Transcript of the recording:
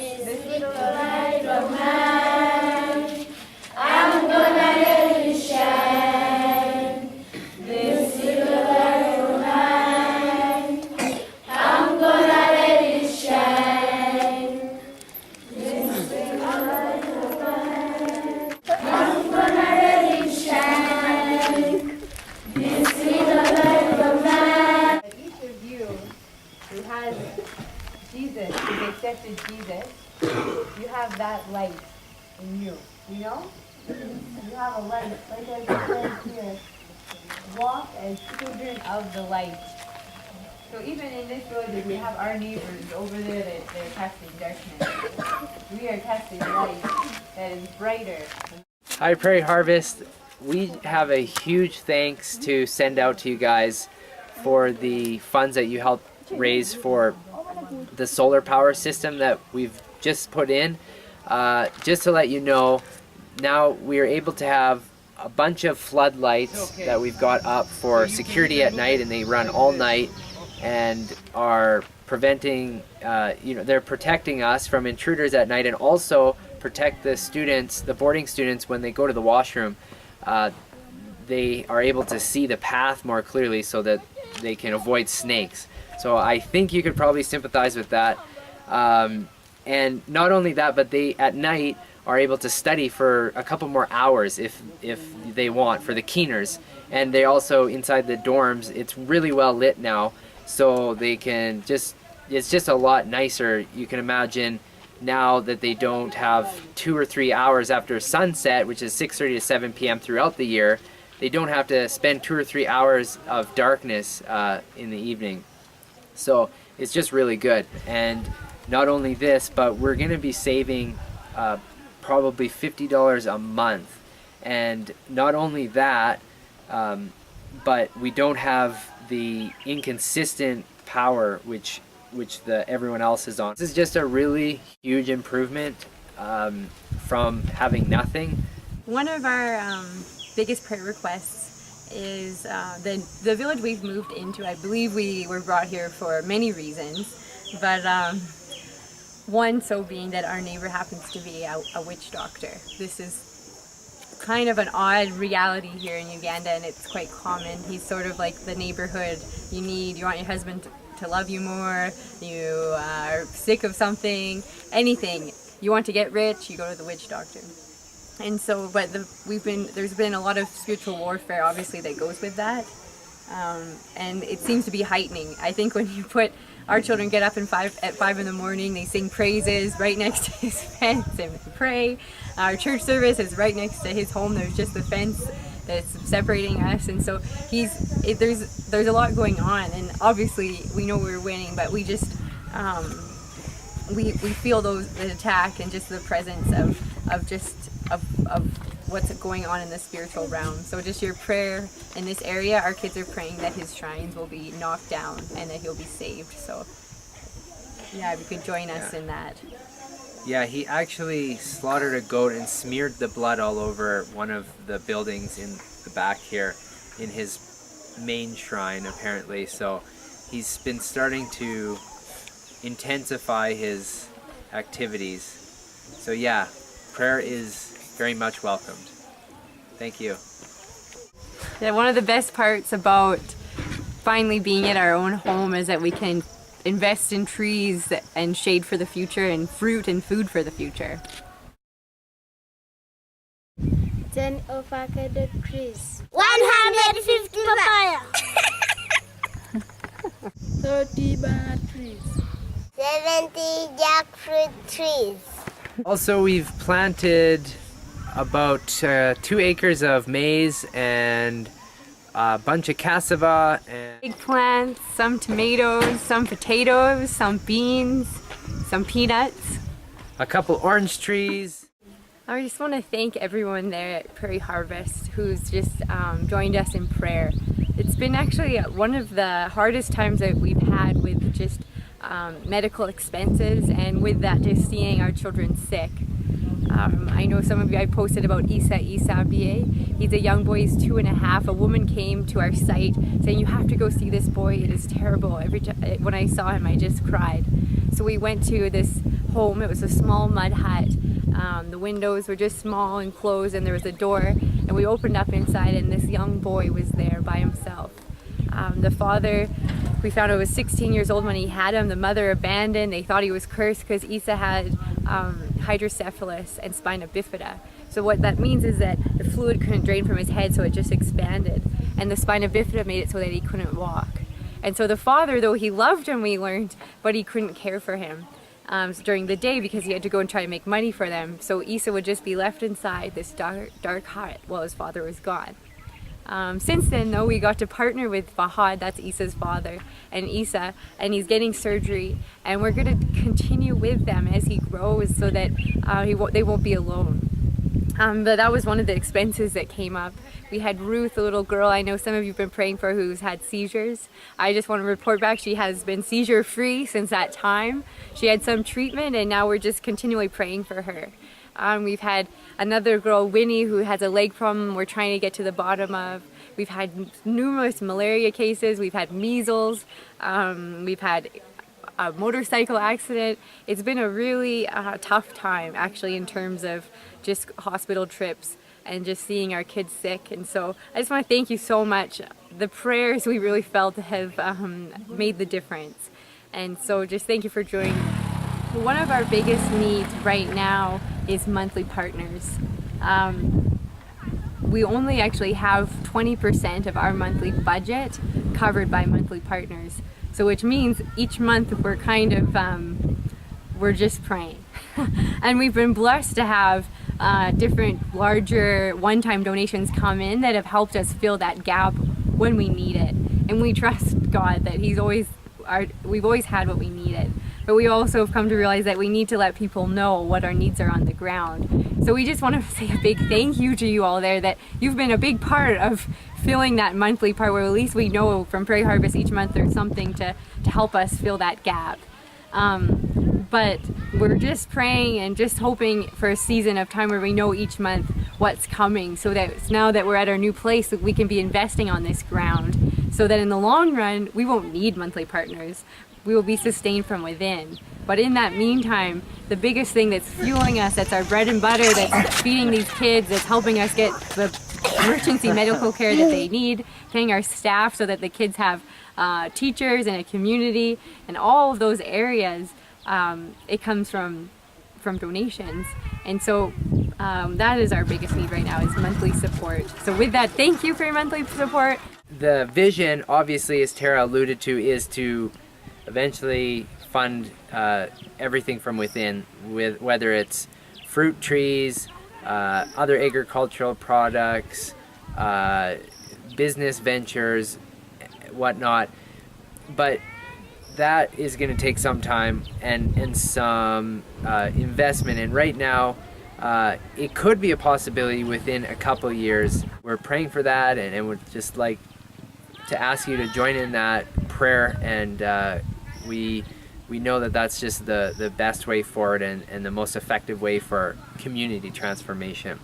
This little light of mine, I'm gonna let it shine. This little light of mine, I'm gonna let it shine. This little light of mine, I'm gonna let it shine. This little light of mine. Each of you who has Jesus, who's accepted Jesus, you have that light in you. You know? You have a light, like I said here. Walk as children of the light. So even in this village, we have our neighbors over there that they're casting darkness. We are casting light that is brighter. Hi Prairie Harvest. We have a huge thanks to send out to you guys for the funds that you helped raise for the solar power system that we've just put in. Just to let you know, now we are able to have a bunch of floodlights that we've got up for security at night, and they run all night and are preventing, they're protecting us from intruders at night, and also protect the students, the boarding students, when they go to the washroom. They are able to see the path more clearly so that they can avoid snakes. So I think you could probably sympathize with that. And not only that, but they at night are able to study for a couple more hours if they want, for the keeners. And they also, inside the dorms, it's really well lit now, so they can just, it's just a lot nicer. You can imagine now that they don't have 2 or 3 hours after sunset, which is 6:30 to 7 p.m. throughout the year. They don't have to spend 2 or 3 hours of darkness in the evening. So it's just really good. And not only this, but we're going to be saving probably $50 a month. And not only that, but we don't have the inconsistent power which everyone else is on. This is just a really huge improvement from having nothing. One of our biggest prayer requests is the village we've moved into. I believe we were brought here for many reasons, but one so being that our neighbor happens to be a witch doctor. This is kind of an odd reality here in Uganda, and it's quite common. He's sort of like the neighborhood you want your husband to love you more, you are sick of something, anything. You want to get rich, you go to the witch doctor. And so, but there's been a lot of spiritual warfare, obviously, that goes with that. And it seems to be heightening. I think when you put, our children get up at 5 in the morning, they sing praises right next to his fence and they pray. Our church service is right next to his home. There's just the fence that's separating us, and so there's a lot going on, and obviously we know we're winning, but we just we feel the attack and just the presence of what's going on in the spiritual realm. So just your prayer in this area, our kids are praying that his shrines will be knocked down and that he'll be saved. So yeah, if you could join us in that. Yeah, he actually slaughtered a goat and smeared the blood all over one of the buildings in the back here in his main shrine, apparently. So he's been starting to intensify his activities. So yeah, prayer is very much welcomed. Thank you. Yeah, one of the best parts about finally being at our own home is that we can invest in trees and shade for the future, and fruit and food for the future. 10 avocado trees. 150 papaya. 30 banana trees. 70 jackfruit trees. Also, we've planted about 2 acres of maize and a bunch of cassava and Eggplants, some tomatoes, some potatoes, some beans, some peanuts. a couple orange trees. I just want to thank everyone there at Prairie Harvest who's just joined us in prayer. It's been actually one of the hardest times that we've had with just medical expenses, and with that just seeing our children sick. I know some of you, I posted about Isa Biye. He's a young boy, he's 2.5. A woman came to our site saying, you have to go see this boy, it is terrible. When I saw him, I just cried. So we went to this home. It was a small mud hut. The windows were just small and closed, and there was a door, and we opened up inside, and this young boy was there by himself. The father, we found out, was 16 years old when he had him. The mother abandoned. They thought he was cursed because Isa had hydrocephalus and spina bifida. So what that means is that the fluid couldn't drain from his head, so it just expanded, and the spina bifida made it so that he couldn't walk. And so the father, though he loved him, we learned, but he couldn't care for him during the day because he had to go and try to make money for them. So Isa would just be left inside this dark hut while his father was gone. Since then, though, we got to partner with Fahad, that's Isa's father, and Isa, and he's getting surgery, and we're going to continue with them as he grows so that they won't be alone. But that was one of the expenses that came up. We had Ruth, a little girl I know some of you have been praying for, who's had seizures. I just want to report back, she has been seizure free since that time. She had some treatment, and now we're just continually praying for her. We've had another girl, Winnie, who has a leg problem we're trying to get to the bottom of. We've had numerous malaria cases. We've had measles. We've had a motorcycle accident. It's been a really tough time, actually, in terms of just hospital trips and just seeing our kids sick. And so I just want to thank you so much. The prayers we really felt have made the difference. And so just thank you for joining. One of our biggest needs right now is monthly partners. We only actually have 20% of our monthly budget covered by monthly partners. So which means each month we're kind of, we're just praying. And we've been blessed to have different larger one-time donations come in that have helped us fill that gap when we need it. And we trust God that we've always had what we needed. But we also have come to realize that we need to let people know what our needs are on the ground. So we just want to say a big thank you to you all there, that you've been a big part of filling that monthly part, where at least we know from Prairie Harvest each month there's something to help us fill that gap. But we're just praying and just hoping for a season of time where we know each month what's coming, so that now that we're at our new place, we can be investing on this ground, so that in the long run we won't need monthly partners. We will be sustained from within. But in that meantime, the biggest thing that's fueling us, that's our bread and butter, that's feeding these kids, that's helping us get the emergency medical care that they need, paying our staff so that the kids have teachers and a community, and all of those areas, it comes from donations. And so that is our biggest need right now, is monthly support. So with that, thank you for your monthly support. The vision, obviously, as Tara alluded to, is to eventually fund everything from within, with whether it's fruit trees, other agricultural products, business ventures, whatnot. But that is going to take some time and some investment. And right now, it could be a possibility within a couple years. We're praying for that, and would just like to ask you to join in that prayer. And we know that that's just the best way forward and the most effective way for community transformation.